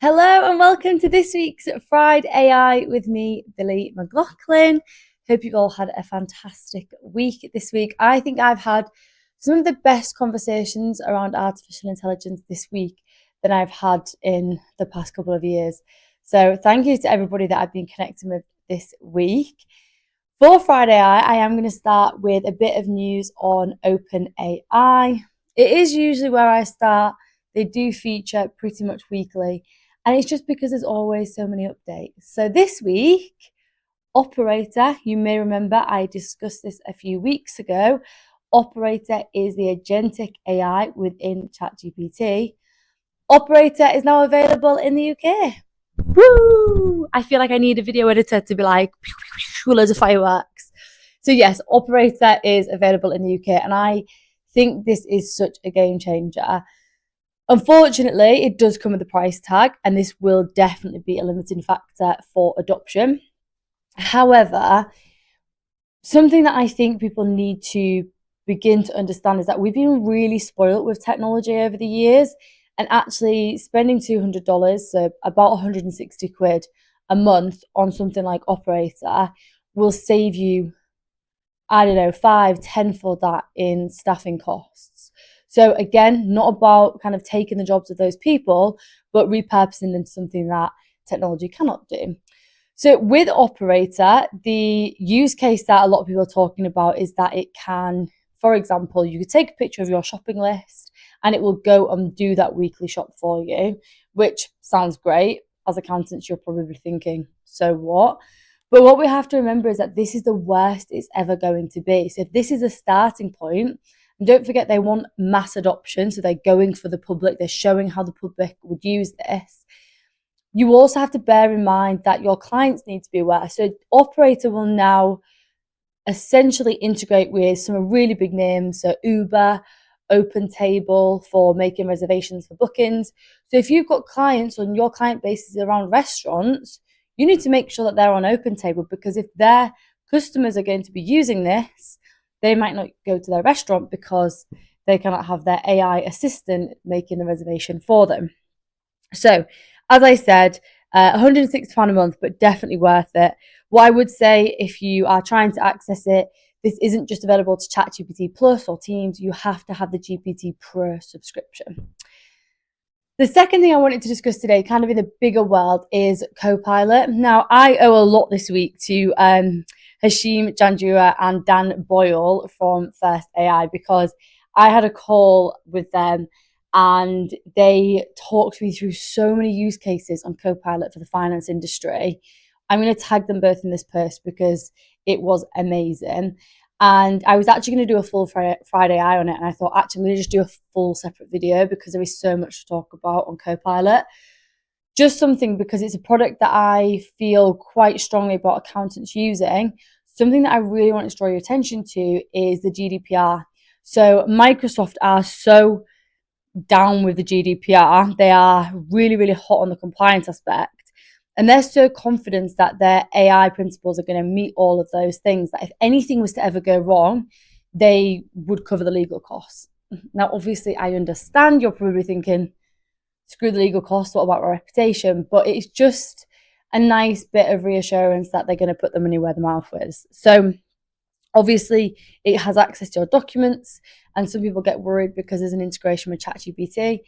Hello and welcome to this week's Fried AI with me, Billy McLaughlin. Hope you've all had a fantastic week this week. I think I've had some of the best conversations around artificial intelligence this week than I've had in the past couple of years. So thank you to everybody that I've been connecting with this week. For Fried AI, I am going to start with a bit of news on OpenAI. It is usually where I start. They do feature pretty much weekly. And it's just because there's always so many updates. So this week, Operator, you may remember I discussed this a few weeks ago. Operator is the agentic AI within ChatGPT. Operator is now available in the UK. Woo! I feel like I need a video editor to be like, loads of fireworks. So yes, Operator is available in the UK. And I think this is such a game changer. Unfortunately, it does come with a price tag, and this will definitely be a limiting factor for adoption. However, something that I think people need to begin to understand is that we've been really spoiled with technology over the years, and actually spending $200, so about 160 quid a month on something like Operator will save you, I don't know, 5-10 for that in staffing costs. So again, not about kind of taking the jobs of those people, but repurposing them into something that technology cannot do. So with Operator, the use case that a lot of people are talking about is that it can, for example, you could take a picture of your shopping list and it will go and do that weekly shop for you, which sounds great. As accountants, you're probably thinking, so what? But what we have to remember is that this is the worst it's ever going to be. So if this is a starting point, and don't forget, they want mass adoption. So they're going for the public. They're showing how the public would use this. You also have to bear in mind that your clients need to be aware. So Operator will now essentially integrate with some really big names. So Uber, OpenTable for making reservations for bookings. So if you've got clients on your client base is around restaurants, you need to make sure that they're on OpenTable, because if their customers are going to be using this, they might not go to their restaurant because they cannot have their AI assistant making the reservation for them. So, as I said, £160 a month, but definitely worth it. What I would say, if you are trying to access it, this isn't just available to ChatGPT Plus or Teams. You have to have the GPT Pro subscription. The second thing I wanted to discuss today, kind of in the bigger world, is Copilot. Now, I owe a lot this week to Hashim Janjua and Dan Boyle from First AI, because I had a call with them and they talked me through so many use cases on Copilot for the finance industry. I'm going to tag them both in this post because it was amazing. And I was actually going to do a full Friday Eye on it. And I thought, actually, I'm going to just do a full separate video because there is so much to talk about on Copilot. Just something, because it's a product that I feel quite strongly about accountants using. Something that I really want to draw your attention to is the GDPR. So Microsoft are so down with the GDPR. They are really, really hot on the compliance aspect. And they're so confident that their AI principles are going to meet all of those things, that if anything was to ever go wrong, they would cover the legal costs. Now, obviously, I understand you're probably thinking, screw the legal costs, what about our reputation? But it's just a nice bit of reassurance that they're going to put the money where the mouth is. So obviously, it has access to your documents, and some people get worried because there's an integration with ChatGPT.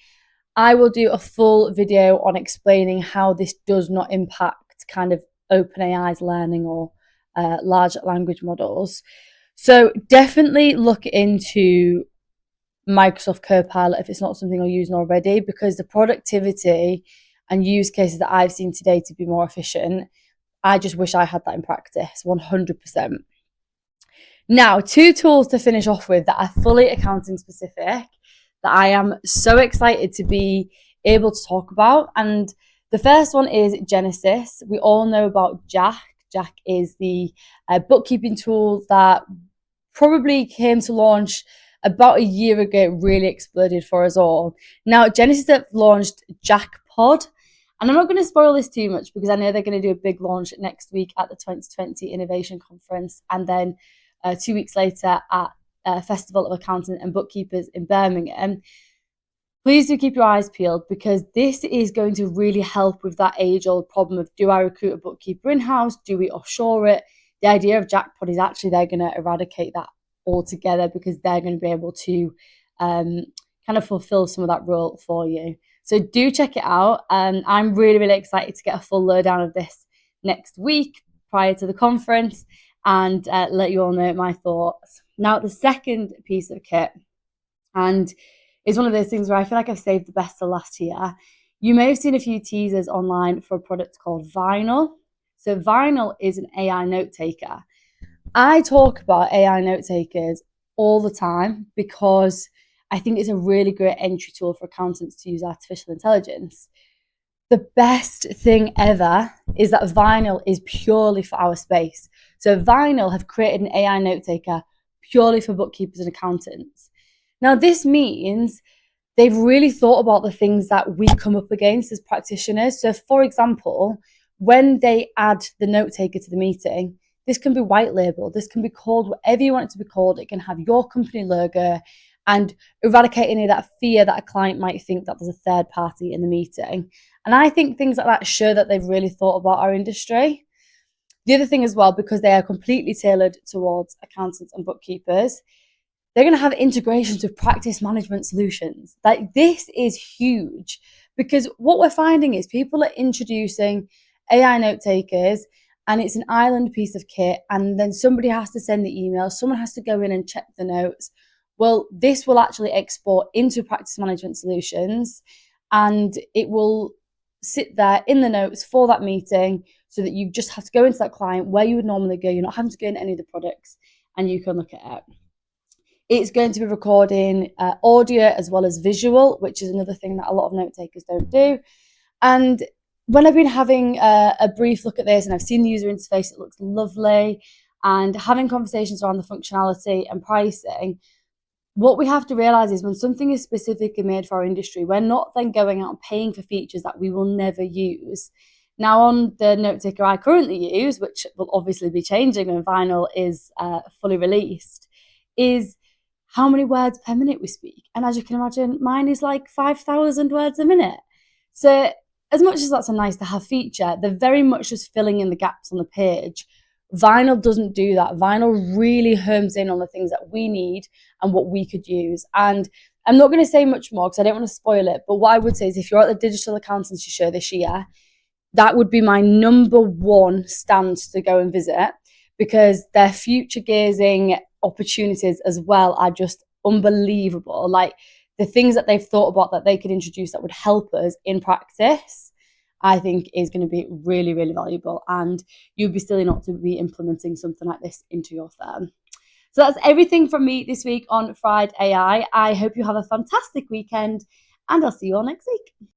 I will do a full video on explaining how this does not impact kind of OpenAI's learning or large language models. So definitely look into Microsoft Copilot if it's not something you're using already, because the productivity and use cases that I've seen today to be more efficient, I just wish I had that in practice, 100%. Now, 2 tools to finish off with that are fully accounting specific, that I am so excited to be able to talk about. And the first one is Jenesys. We all know about Jack. Jack is the bookkeeping tool that probably came to launch about a year ago. It really exploded for us all. Now, Jenesys have launched Jackpod. And I'm not going to spoil this too much because I know they're going to do a big launch next week at the 2020 Innovation Conference, and then 2 weeks later at Festival of Accountants and Bookkeepers in Birmingham. please do keep your eyes peeled, because this is going to really help with that age-old problem of, do I recruit a bookkeeper in-house? Do we offshore it? The idea of Jackpot is actually they're going to eradicate that altogether, because they're going to be able to kind of fulfill some of that role for you. So do check it out. I'm really, really excited to get a full lowdown of this next week prior to the conference, and let you all know my thoughts. Now, the second piece of kit, and it's one of those things where I feel like I've saved the best to last here. You may have seen a few teasers online for a product called Vinyl. So Vinyl is an AI note taker. I talk about AI note takers all the time because I think it's a really great entry tool for accountants to use artificial intelligence. The best thing ever is that Vinyl is purely for our space. So Vinyl have created an AI note taker purely for bookkeepers and accountants. Now, this means they've really thought about the things that we come up against as practitioners. So, for example, when they add the note taker to the meeting, this can be white labeled. This can be called whatever you want it to be called. It can have your company logo, and eradicate any of that fear that a client might think that there's a third party in the meeting. And I think things like that show that they've really thought about our industry. The other thing as well, because they are completely tailored towards accountants and bookkeepers, they're going to have integrations with practice management solutions. Like, this is huge, because what we're finding is people are introducing AI note takers, and it's an island piece of kit, and then somebody has to send the email, someone has to go in and check the notes. Well, this will actually export into practice management solutions, and it will sit there in the notes for that meeting, so that you just have to go into that client where you would normally go. You're not having to go in any of the products, and you can look at it. It's going to be recording audio as well as visual, which is another thing that a lot of note takers don't do. And when I've been having a brief look at this, and I've seen the user interface, it looks lovely, and having conversations around the functionality and pricing, what we have to realize is, when something is specifically made for our industry, we're not then going out and paying for features that we will never use. Now, on the note taker I currently use, which will obviously be changing when Vinyl is fully released, is how many words per minute we speak. And as you can imagine, mine is like 5,000 words a minute. So as much as that's a nice to have feature, they're very much just filling in the gaps on the page. Vinyl doesn't do that. Vinyl really homes in on the things that we need and what we could use. And I'm not going to say much more because I don't want to spoil it, but what I would say is, if you're at the Digital Accountancy Show this year, that would be my number one stand to go and visit, because their future gazing opportunities as well are just unbelievable. Like, the things that they've thought about that they could introduce that would help us in practice, I think is going to be really, really valuable. And you'd be silly not to be implementing something like this into your firm. So that's everything from me this week on Fried AI. I hope you have a fantastic weekend, and I'll see you all next week.